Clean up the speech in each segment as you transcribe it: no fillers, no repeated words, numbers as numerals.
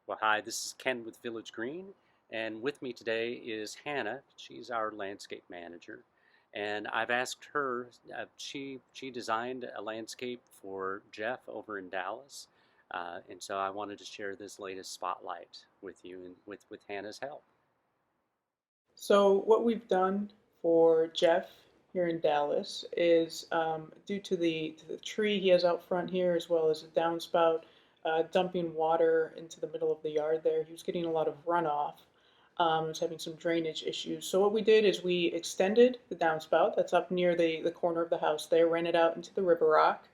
Well, hi, this is Ken with Village Green, and with me today is Hannah. She's our landscape manager, and I've asked her. She designed a landscape for Jeff over in Dallas, and so I wanted to share this latest spotlight with you and with Hannah's help. So what we've done for Jeff here in Dallas is due to the tree he has out front here, as well as a downspout dumping water into the middle of the yard there. He was getting a lot of runoff. Was having some drainage issues. So what we did is we extended the downspout that's up near the corner of the house there, ran it out into the river rock,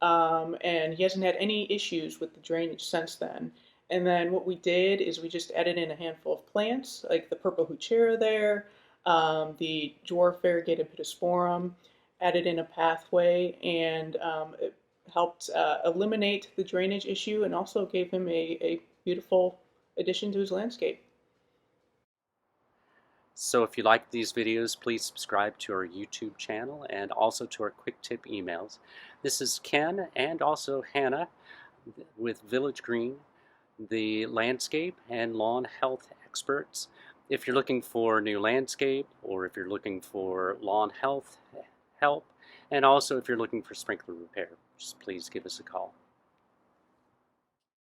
and he hasn't had any issues with the drainage since then. And then what we did is we just added in a handful of plants, like the purple Heuchera there, the dwarf variegated pittosporum, added in a pathway, and it helped eliminate the drainage issue and also gave him a beautiful addition to his landscape. So if you like these videos, please subscribe to our YouTube channel and also to our quick tip emails. This is Ken and also Hannah with Village Green, the landscape and lawn health experts. If you're looking for new landscape, or if you're looking for lawn health help, and also if you're looking for sprinkler repair, just please give us a call.